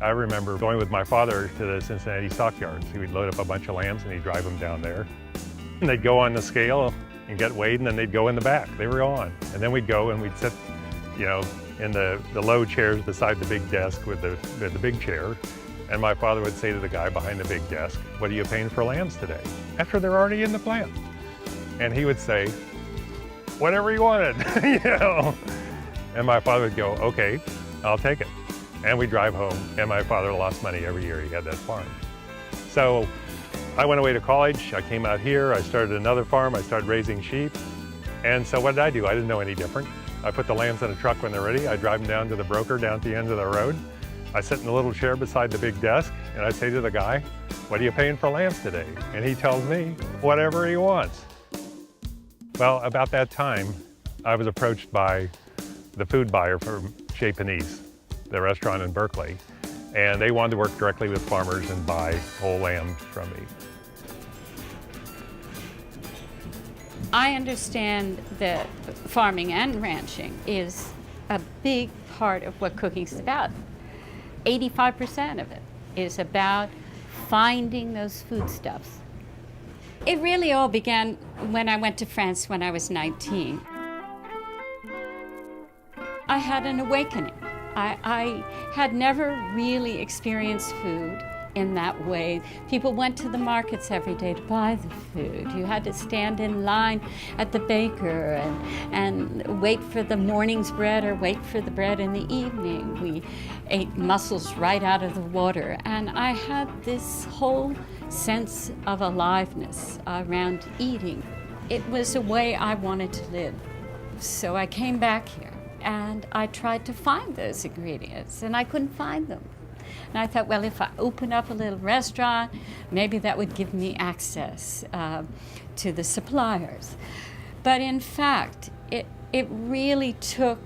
I remember going with my father to the Cincinnati stockyards. He would load up a bunch of lambs and he'd drive them down there. And they'd go on the scale and get weighed, and then they'd go in the back. They were all on. And then we'd go and we'd sit, in the low chairs beside the big desk with the big chair. And my father would say to the guy behind the big desk, "What are you paying for lambs today?" After they're already in the plant. And he would say, "Whatever you wanted," And my father would go, "Okay, I'll take it." And we'd drive home, and my father lost money every year he had that farm. So I went away to college, I came out here, I started another farm, I started raising sheep. And so what did I do? I didn't know any different. I put the lambs in a truck when they're ready, I drive them down to the broker down at the end of the road. I sit in the little chair beside the big desk, and I say to the guy, "What are you paying for lambs today?" And he tells me whatever he wants. Well, about that time, I was approached by the food buyer from Chez Panisse, the restaurant in Berkeley, and they wanted to work directly with farmers and buy whole lambs from me. I understand that farming and ranching is a big part of what cooking's about. 85% of it is about finding those foodstuffs. It really all began when I went to France when I was 19. I had an awakening. I had never really experienced food in that way. People went to the markets every day to buy the food. You had to stand in line at the baker and wait for the morning's bread or wait for the bread in the evening. We ate mussels right out of the water. And I had this whole sense of aliveness around eating. It was a way I wanted to live. So I came back here and I tried to find those ingredients and I couldn't find them. And I thought, well, if I open up a little restaurant, maybe that would give me access to the suppliers. But in fact, it really took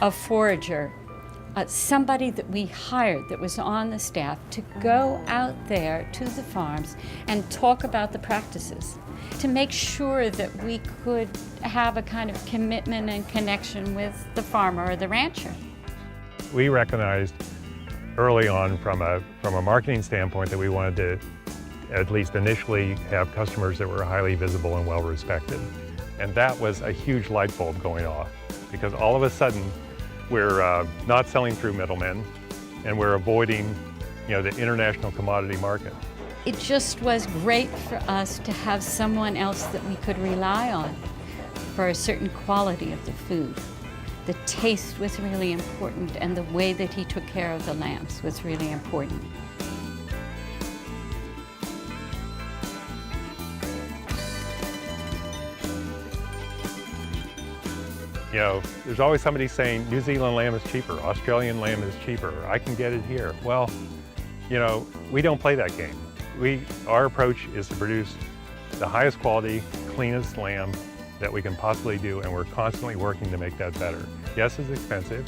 a forager, somebody that we hired that was on the staff, to go out there to the farms and talk about the practices, to make sure that we could have a kind of commitment and connection with the farmer or the rancher. We recognized early on from a marketing standpoint that we wanted to, at least initially, have customers that were highly visible and well respected. And that was a huge light bulb going off, because all of a sudden we're not selling through middlemen and we're avoiding the international commodity market. It just was great for us to have someone else that we could rely on for a certain quality of the food. The taste was really important, and the way that he took care of the lambs was really important. There's always somebody saying New Zealand lamb is cheaper, Australian lamb is cheaper, I can get it here. Well, we don't play that game. Our approach is to produce the highest quality, cleanest lamb that we can possibly do, and we're constantly working to make that better. Yes, it's expensive,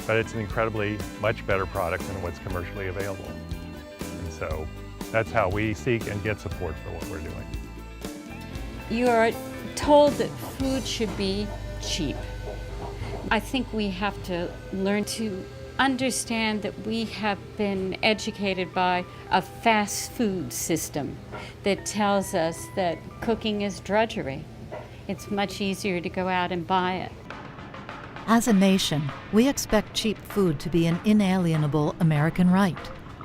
but it's an incredibly much better product than what's commercially available. And so that's how we seek and get support for what we're doing. You are told that food should be cheap. I think we have to learn to understand that we have been educated by a fast food system that tells us that cooking is drudgery. It's much easier to go out and buy it. As a nation, we expect cheap food to be an inalienable American right.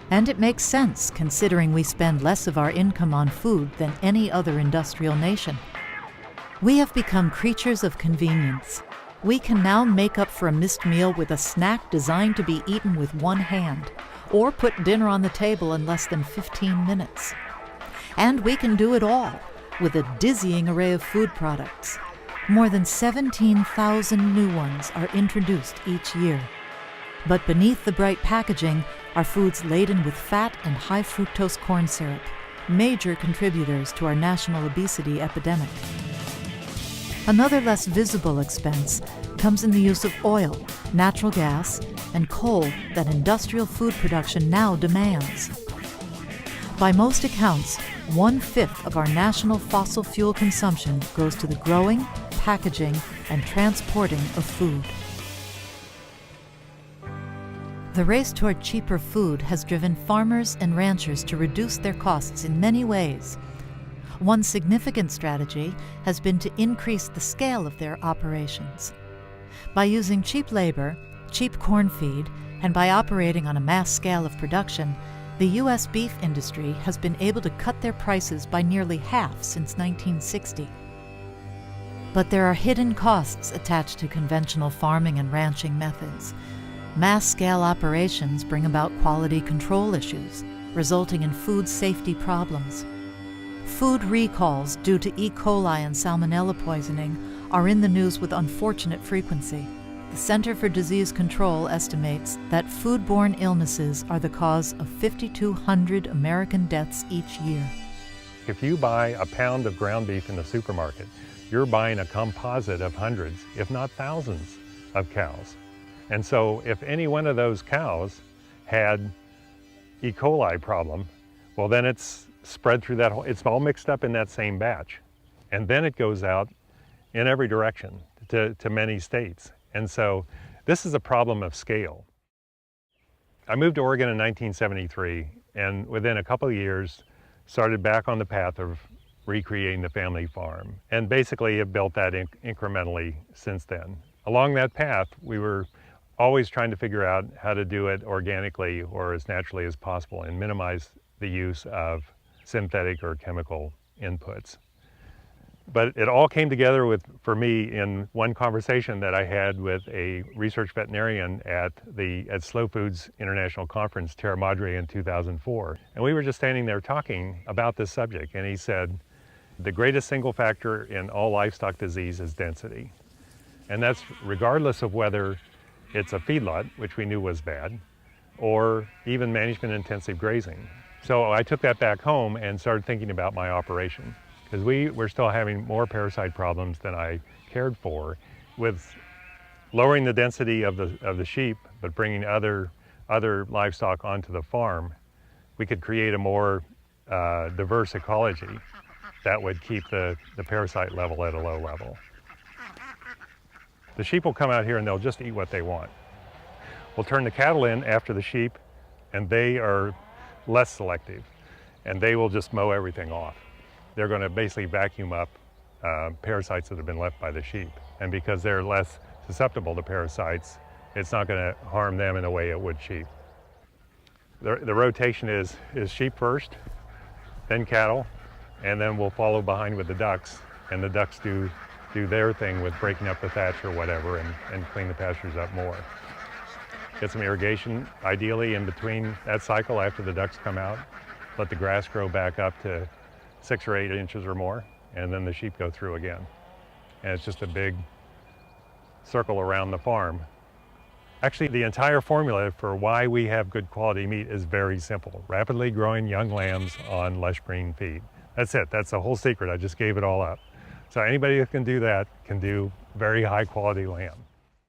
And it makes sense considering we spend less of our income on food than any other industrial nation. We have become creatures of convenience. We can now make up for a missed meal with a snack designed to be eaten with one hand, or put dinner on the table in less than 15 minutes. And we can do it all with a dizzying array of food products. More than 17,000 new ones are introduced each year. But beneath the bright packaging are foods laden with fat and high fructose corn syrup, major contributors to our national obesity epidemic. Another less visible expense comes in the use of oil, natural gas, and coal that industrial food production now demands. By most accounts, 1/5 of our national fossil fuel consumption goes to the growing, packaging, and transporting of food. The race toward cheaper food has driven farmers and ranchers to reduce their costs in many ways. One significant strategy has been to increase the scale of their operations. By using cheap labor, cheap corn feed, and by operating on a mass scale of production, the U.S. beef industry has been able to cut their prices by nearly half since 1960. But there are hidden costs attached to conventional farming and ranching methods. Mass-scale operations bring about quality control issues, resulting in food safety problems. Food recalls due to E. coli and salmonella poisoning are in the news with unfortunate frequency. The Center for Disease Control estimates that foodborne illnesses are the cause of 5,200 American deaths each year. If you buy a pound of ground beef in the supermarket, you're buying a composite of hundreds, if not thousands, of cows. And so if any one of those cows had E. coli problem, well then it's spread through that whole, it's all mixed up in that same batch. And then it goes out in every direction to many states. And so this is a problem of scale. I moved to Oregon in 1973, and within a couple of years started back on the path of recreating the family farm, and basically have built that incrementally since then. Along that path, we were always trying to figure out how to do it organically or as naturally as possible and minimize the use of synthetic or chemical inputs. But it all came together for me in one conversation that I had with a research veterinarian at Slow Foods International Conference, Terra Madre, in 2004. And we were just standing there talking about this subject, and he said, the greatest single factor in all livestock disease is density. And that's regardless of whether it's a feedlot, which we knew was bad, or even management-intensive grazing. So I took that back home and started thinking about my operation, because we were still having more parasite problems than I cared for. With lowering the density of the sheep, but bringing other livestock onto the farm, we could create a more diverse ecology that would keep the parasite level at a low level. The sheep will come out here and they'll just eat what they want. We'll turn the cattle in after the sheep, and they are less selective, and they will just mow everything off. They're going to basically vacuum up parasites that have been left by the sheep. And because they're less susceptible to parasites, it's not going to harm them in the way it would sheep. The rotation is sheep first, then cattle, and then we'll follow behind with the ducks, and the ducks do their thing with breaking up the thatch or whatever and clean the pastures up more. Get some irrigation, ideally in between that cycle after the ducks come out. Let the grass grow back up to 6 or 8 inches or more, and then the sheep go through again. And it's just a big circle around the farm. Actually, the entire formula for why we have good quality meat is very simple. Rapidly growing young lambs on lush green feed. That's it. That's the whole secret. I just gave it all up. So anybody that can do that can do very high quality lamb.